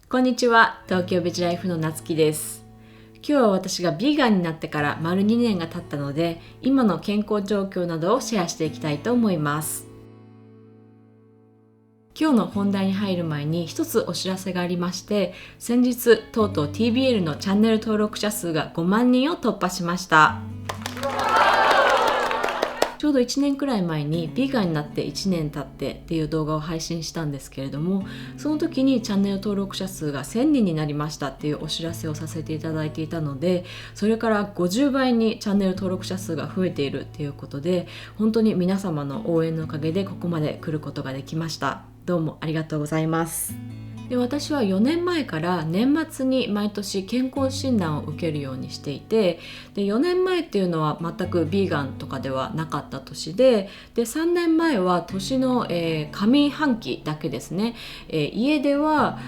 こんにちは、東京ベジライフのなつきです。今日は私がビーガンになってから丸2年が経ったので、今の健康状況などをシェアしていきたいと思います。今日の本題に入る前に一つお知らせがありまして、先日とうとう TBL のチャンネル登録者数が5万人を突破しました。ちょうど1年くらい前にビーガンになって1年経ってっていう動画を配信したんですけれども、その時にチャンネル登録者数が1000人になりましたっていうお知らせをさせていただいていたので、それから50倍にチャンネル登録者数が増えているっていうことで、本当に皆様の応援のおかげでここまで来ることができました。どうもありがとうございます。で、私は4年前から年末に毎年健康診断を受けるようにしていて、で4年前っていうのは全くビーガンとかではなかった年で、3年前は年の、上半期だけですね、家では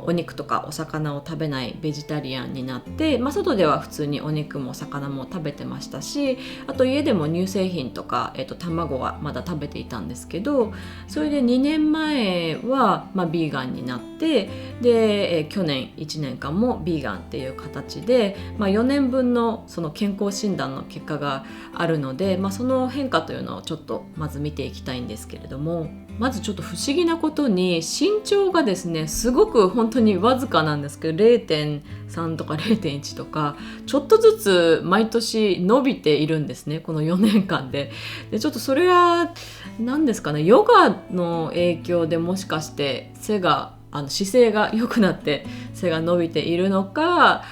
お肉とかお魚を食べないベジタリアンになって、外では普通にお肉もお魚も食べてましたし、あと家でも乳製品とか、卵はまだ食べていたんですけど、それで2年前は、ビーガンになってで、去年1年間もビーガンっていう形で、4年分のその健康診断の結果があるので、その変化というのをちょっとまず見ていきたいんですけれども、まずちょっと不思議なことに身長がですね、すごく本当にわずかなんですけど 0.3 とか 0.1 とかちょっとずつ毎年伸びているんですね、この4年間で。ちょっとそれは何ですかね、ヨガの影響でもしかして姿勢が良くなって背が伸びているのか、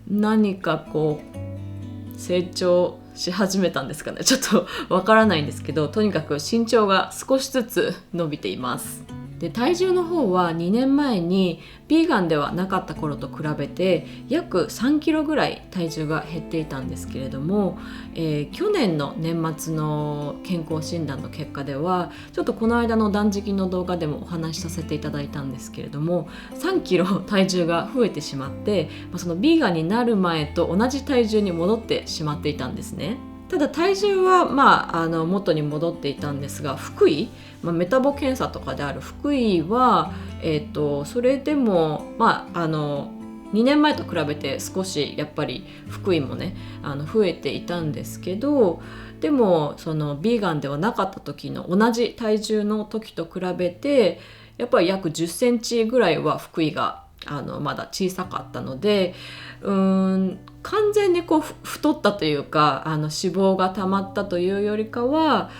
何かこう成長し始めたんですかね、ちょっとわからないんですけど、とにかく身長が少しずつ伸びています。で、体重の方は2年前にビーガンではなかった頃と比べて約3キロぐらい体重が減っていたんですけれども、去年の年末の健康診断の結果では、ちょっとこの間の断食の動画でもお話しさせていただいたんですけれども、3キロ体重が増えてしまって、そのビーガンになる前と同じ体重に戻ってしまっていたんですね。ただ体重は元に戻っていたんですが、腹囲、メタボ検査とかである腹囲は、それでも2年前と比べて少しやっぱり腹囲もね増えていたんですけど、でもそのビーガンではなかった時の同じ体重の時と比べてやっぱり約10センチぐらいは腹囲がまだ小さかったので、完全にこう太ったというか脂肪が溜まったというよりかは、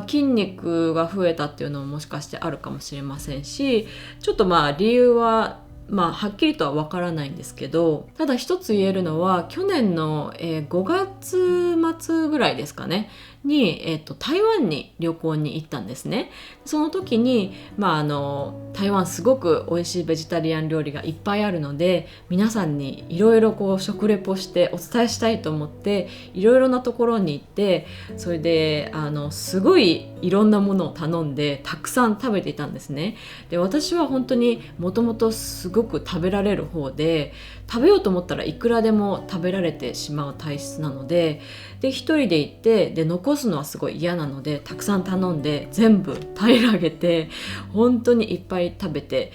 筋肉が増えたっていうのももしかしてあるかもしれませんし、ちょっと理由ははっきりとは分からないんですけど、ただ一つ言えるのは去年の、5月末ぐらいですかねに、台湾に旅行に行ったんですね。その時に、台湾すごく美味しいベジタリアン料理がいっぱいあるので、皆さんにいろいろ食レポしてお伝えしたいと思っていろいろなところに行って、それですごいいろんなものを頼んでたくさん食べていたんですね。で、私は本当にもともとすごく食べられる方で、食べようと思ったらいくらでも食べられてしまう体質なので、一人で行って残すのはすごい嫌なので、たくさん頼んで全部平らげて本当にいっぱい食べて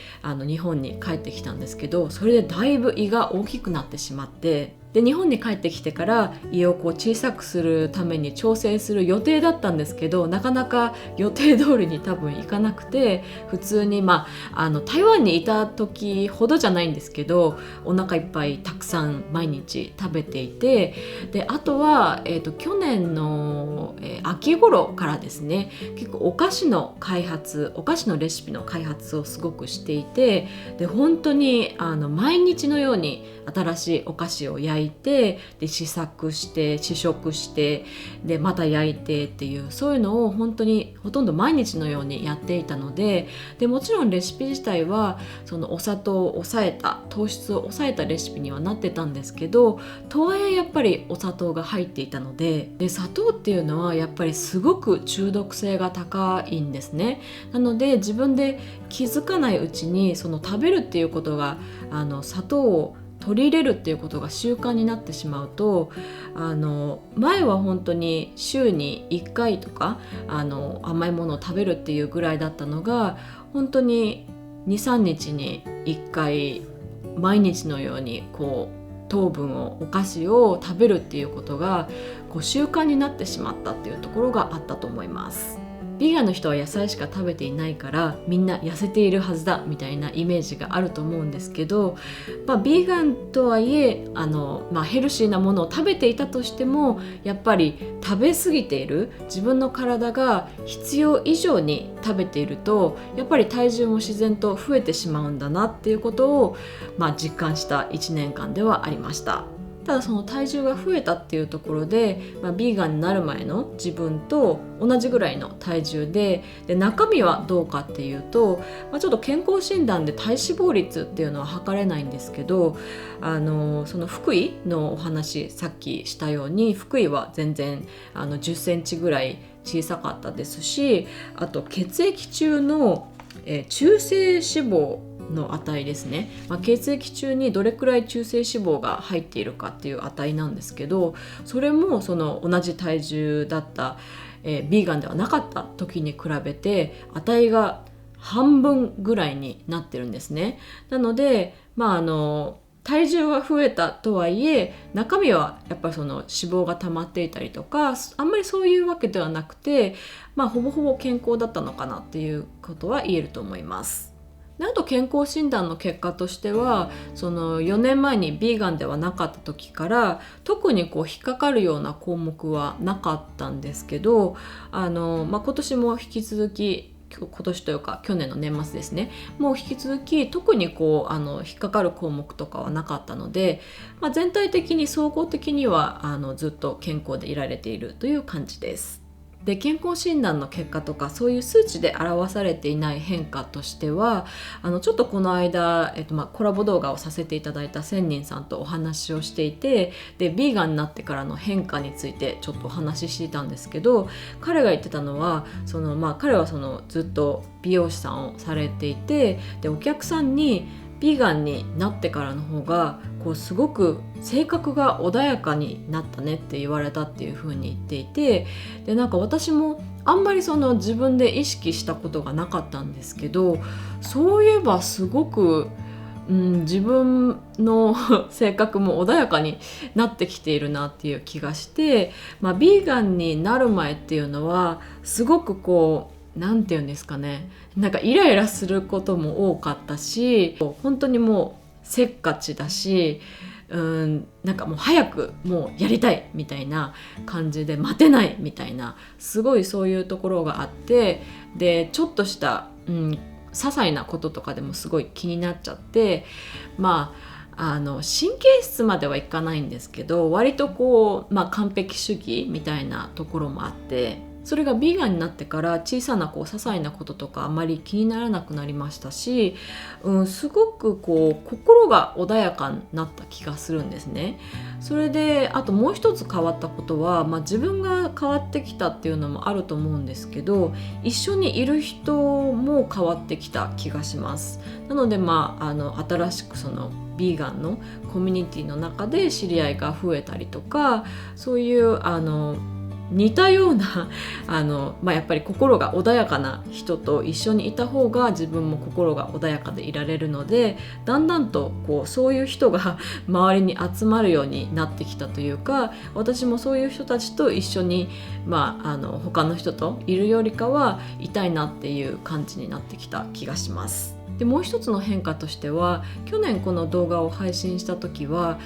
日本に帰ってきたんですけど、それでだいぶ胃が大きくなってしまって、で日本に帰ってきてから胃を小さくするために調整する予定だったんですけど、なかなか予定通りに多分いかなくて、普通に台湾にいた時ほどじゃないんですけど、お腹いっぱいたくさん毎日食べていて、であとは、去年の、秋頃からですね、結構お菓子のレシピの開発をすごくしていて、で本当に毎日のように新しいお菓子を焼いて、で試食してでまた焼いてっていう、そういうのを本当にほとんど毎日のようにやっていたので、もちろんレシピ自体はそのお砂糖を抑えた、糖質を抑えたレシピにはなってたんですけど、とはいえやっぱりお砂糖が入っていたので、砂糖っていうのはやっぱりすごく中毒性が高いんですね。なので自分で気づかないうちにその食べるっていうことが砂糖を取り入れるっていうことが習慣になってしまうと、前は本当に週に1回とか甘いものを食べるっていうぐらいだったのが、本当に2、3日に1回毎日のように糖分をお菓子を食べるっていうことが習慣になってしまったっていうところがあったと思います。ビーガンの人は野菜しか食べていないからみんな痩せているはずだみたいなイメージがあると思うんですけど、ビーガンとはいえヘルシーなものを食べていたとしてもやっぱり食べ過ぎている、自分の体が必要以上に食べているとやっぱり体重も自然と増えてしまうんだなっていうことを、実感した1年間ではありました。ただその体重が増えたっていうところで、ビーガンになる前の自分と同じぐらいの体重で中身はどうかっていうと、ちょっと健康診断で体脂肪率っていうのは測れないんですけど、その腹囲のお話さっきしたように腹囲は全然10センチぐらい小さかったですし、あと血液中の、中性脂肪の値ですね、血液中にどれくらい中性脂肪が入っているかっていう値なんですけど、それもその同じ体重だった、ビーガンではなかった時に比べて値が半分ぐらいになってるんですね。なので、体重は増えたとはいえ中身はやっぱりその脂肪が溜まっていたりとか、あんまりそういうわけではなくて、ほぼほぼ健康だったのかなっていうことは言えると思います。あと健康診断の結果としては、その4年前にビーガンではなかった時から特に引っかかるような項目はなかったんですけど、今年も引き続き、今年というか去年の年末ですね、もう引き続き特に引っかかる項目とかはなかったので、全体的に総合的にはずっと健康でいられているという感じです。で、健康診断の結果とかそういう数値で表されていない変化としては、ちょっとこの間、コラボ動画をさせていただいた千人さんとお話をしていて、でビーガンになってからの変化についてちょっとお話ししていたんですけど、彼が言ってたのは彼はずっと美容師さんをされていて、でお客さんにビーガンになってからの方がすごく性格が穏やかになったねって言われたっていう風に言っていて、で私もあんまり自分で意識したことがなかったんですけど、そういえばすごく、自分の性格も穏やかになってきているなっていう気がして、ビーガンになる前っていうのはすごくなんていうんですかね、イライラすることも多かったし、本当にもうせっかちだし、もう早くもうやりたいみたいな感じで待てないみたいな、すごいそういうところがあって、でちょっとした、些細なこととかでもすごい気になっちゃって、神経質まではいかないんですけど、割と完璧主義みたいなところもあって、それがビーガンになってから小さな些細なこととかあまり気にならなくなりましたし、すごく心が穏やかになった気がするんですね。それであともう一つ変わったことは、自分が変わってきたっていうのもあると思うんですけど、一緒にいる人も変わってきた気がします。なので新しくビーガンのコミュニティの中で知り合いが増えたりとか、そういう似たようなやっぱり心が穏やかな人と一緒にいた方が自分も心が穏やかでいられるので、だんだんとそういう人が周りに集まるようになってきたというか、私もそういう人たちと一緒に、他の人といるよりかはいたいなっていう感じになってきた気がします。でもう一つの変化としては、去年この動画を配信した時は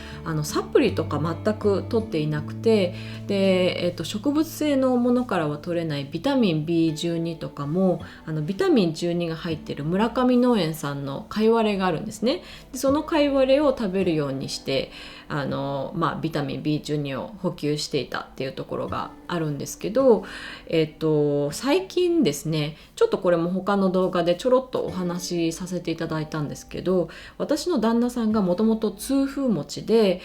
サプリとか全く取っていなくて、で、植物性のものからは取れないビタミン B12 とかもビタミン12が入っている村上農園さんのカイワレがあるんですね。でそのカイワレを食べるようにしてビタミン B12 を補給していたっていうところがあるんですけど、最近ですね、ちょっとこれも他の動画でちょろっとお話しさせていただいたんですけど、私の旦那さんがもともと痛風持ちで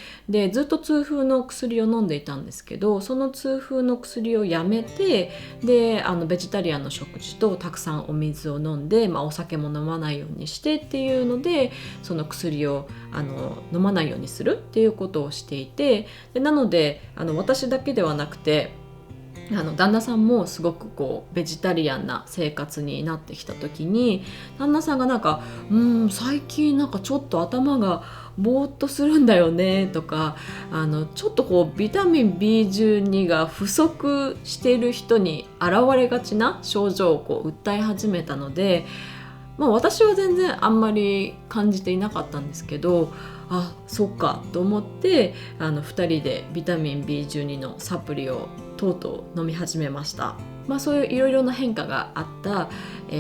ずっと痛風の薬を飲んでいたんですけど、その痛風の薬をやめて、でベジタリアンの食事とたくさんお水を飲んで、お酒も飲まないようにしてっていうので、その薬を飲まないようにするっていうことをしていて、でなので私だけではなくて旦那さんもすごくこうベジタリアンな生活になってきた時に、旦那さんがなんか最近なんかちょっと頭がぼーっとするんだよねとか、ちょっとこうビタミン B12 が不足している人に現れがちな症状をこう訴え始めたので、私は全然あんまり感じていなかったんですけど、そっかと思って2人でビタミン B12 のサプリをとうとう飲み始めました。そういういろいろな変化があった、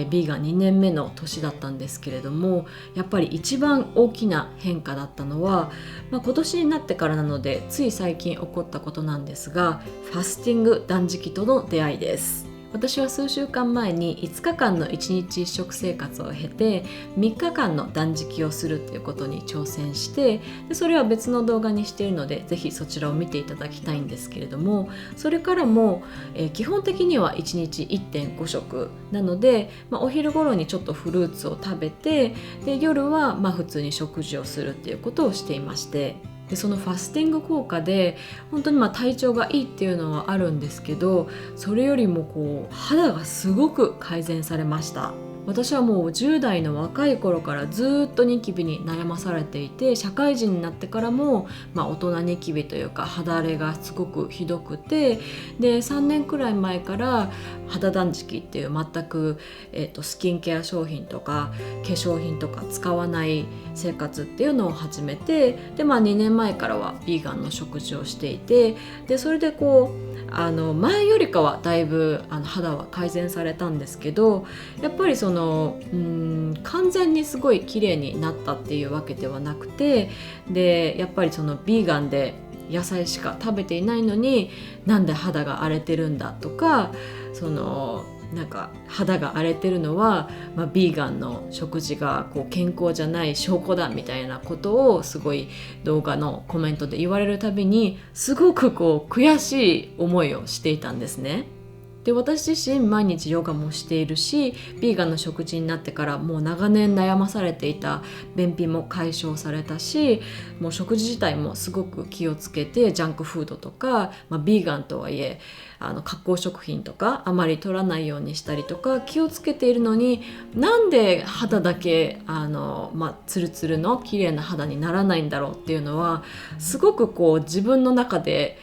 ビーガン2年目の年だったんですけれども、やっぱり一番大きな変化だったのは、今年になってからなのでつい最近起こったことなんですが、ファスティング断食との出会いです。私は数週間前に5日間の1日1食生活を経て3日間の断食をするということに挑戦して、それは別の動画にしているのでぜひそちらを見ていただきたいんですけれども、それからも、基本的には1日 1.5 食なので、お昼頃にちょっとフルーツを食べて、で夜は普通に食事をするっていうことをしていまして、でそのファスティング効果で本当に体調がいいっていうのはあるんですけど、それよりもこう肌がすごく改善されました。私はもう10代の若い頃からずっとニキビに悩まされていて、社会人になってからも、大人ニキビというか肌荒れがすごくひどくて、で3年くらい前から肌断食っていう全く、スキンケア商品とか化粧品とか使わない生活っていうのを始めて、で2年前からはビーガンの食事をしていて、でそれでこう前よりかはだいぶ肌は改善されたんですけど、やっぱり完全にすごい綺麗になったっていうわけではなくて、でやっぱりビーガンで野菜しか食べていないのになんで肌が荒れてるんだとか、なんか肌が荒れてるのは、ビーガンの食事がこう健康じゃない証拠だみたいなことをすごい動画のコメントで言われるたびにすごくこう悔しい思いをしていたんですね。で私自身毎日ヨガもしているし、ビーガンの食事になってからもう長年悩まされていた便秘も解消されたし、もう食事自体もすごく気をつけてジャンクフードとか、ビーガンとはいえ加工食品とかあまり取らないようにしたりとか気をつけているのに、なんで肌だけツルツルの綺麗な肌にならないんだろうっていうのはすごくこう自分の中で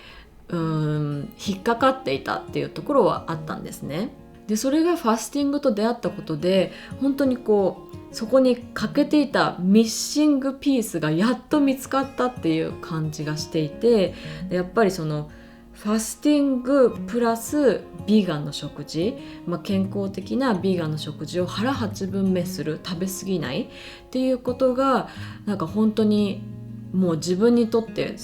引っかかっていたっていうところはあったんですね。でそれがファスティングと出会ったことで本当にこうそこに欠けていたミッシングピースがやっと見つかったっていう感じがしていて、でやっぱりファスティングプラスビーガンの食事、健康的なビーガンの食事を腹8分目する、食べ過ぎないっていうことがなんか本当にもう自分にとって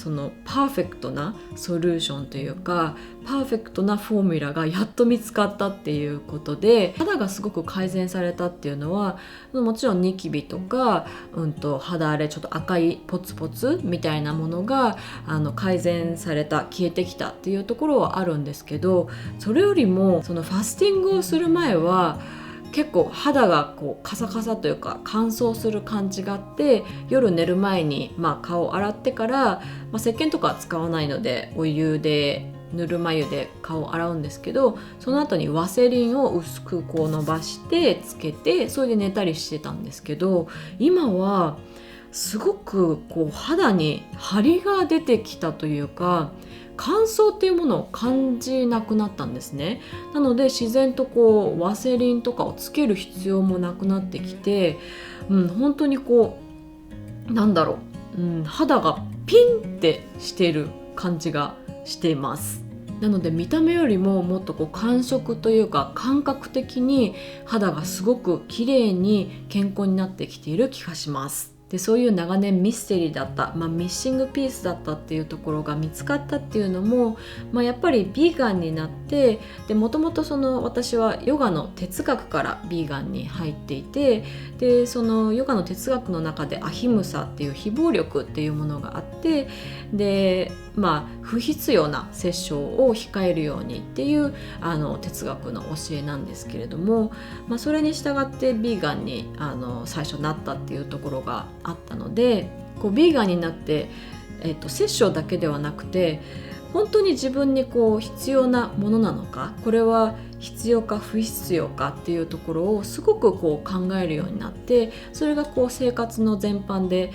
パーフェクトなソリューションというかパーフェクトなフォーミュラがやっと見つかったっていうことで、肌がすごく改善されたっていうのはもちろんニキビとか、肌荒れちょっと赤いポツポツみたいなものが改善された、消えてきたっていうところはあるんですけど、それよりもファスティングをする前は結構肌がこうカサカサというか乾燥する感じがあって、夜寝る前に顔を洗ってから、石鹸とかは使わないのでお湯でぬるま湯で顔を洗うんですけど、その後にワセリンを薄くこう伸ばしてつけてそれで寝たりしてたんですけど、今はすごくこう肌に張りが出てきたというか乾燥っていうものを感じなくなったんですね。なので自然とこうワセリンとかをつける必要もなくなってきて、本当にこう肌がピンってしている感じがしています。なので見た目よりももっとこう感触というか感覚的に肌がすごく綺麗に健康になってきている気がします。でそういう長年ミステリーだった、ミッシングピースだったっていうところが見つかったっていうのも、やっぱりビーガンになって、でもともと私はヨガの哲学からビーガンに入っていて、でそのヨガの哲学の中でアヒムサっていう非暴力っていうものがあって、で不必要な殺生を控えるようにっていう哲学の教えなんですけれども、それに従ってビーガンに最初なったっていうところがあったので、こうビーガンになって、殺生だけではなくて本当に自分にこう必要なものなのか、これは必要か不必要かっていうところをすごくこう考えるようになって、それがこう生活の全般で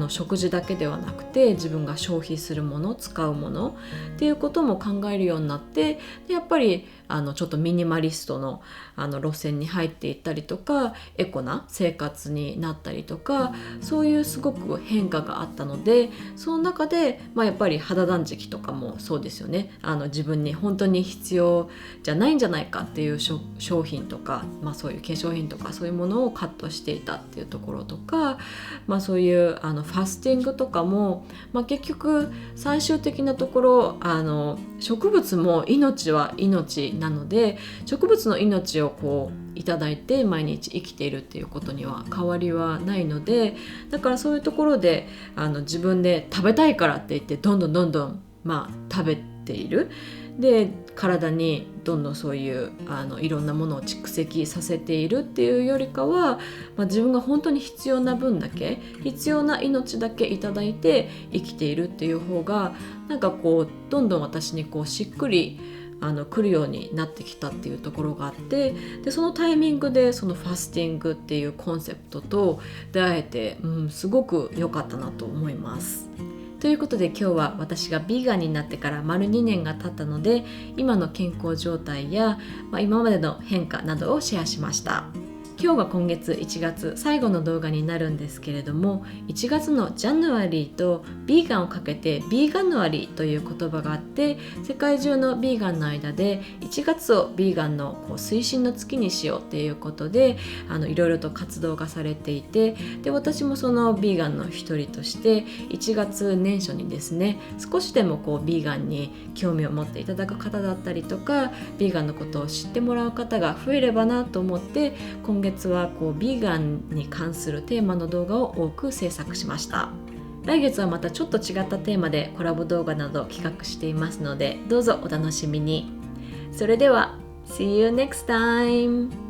食事だけではなくて自分が消費するもの、使うものっていうことも考えるようになって、でやっぱりちょっとミニマリストの路線に入っていったりとか、エコな生活になったりとか、そういうすごく変化があったので、その中で、やっぱり肌断食とかもそうですよね。自分に本当に必要じゃないんじゃないかっていう商品とか、そういう化粧品とかそういうものをカットしていたっていうところとか、そういうファスティングとかも、結局最終的なところ植物も命は命なので、植物の命をこういただいて毎日生きているっていうことには変わりはないので、だからそういうところで自分で食べたいからって言ってどんどん食べている。で体にどんどんそういういろんなものを蓄積させているっていうよりかは、自分が本当に必要な分だけ、必要な命だけいただいて生きているっていう方が、なんかこうどんどん私にこうしっくり来るようになってきたっていうところがあって、でそのタイミングでそのファスティングっていうコンセプトと出会えて、すごく良かったなと思います。ということで今日は私がビーガンになってから丸2年が経ったので、今の健康状態や、今までの変化などをシェアしました。今日が今月1月最後の動画になるんですけれども、1月のジャヌアリーとビーガンをかけてビーガヌアリーという言葉があって、世界中のビーガンの間で1月をビーガンの推進の月にしようっていうことでいろいろと活動がされていて、で私もそのビーガンの一人として1月年初にですね、少しでもビーガンに興味を持っていただく方だったりとか、ビーガンのことを知ってもらう方が増えればなと思って、今月はビーガンに関するテーマの動画を多く制作しました。来月はまたちょっと違ったテーマでコラボ動画など企画していますので、どうぞお楽しみに。それでは See you next time!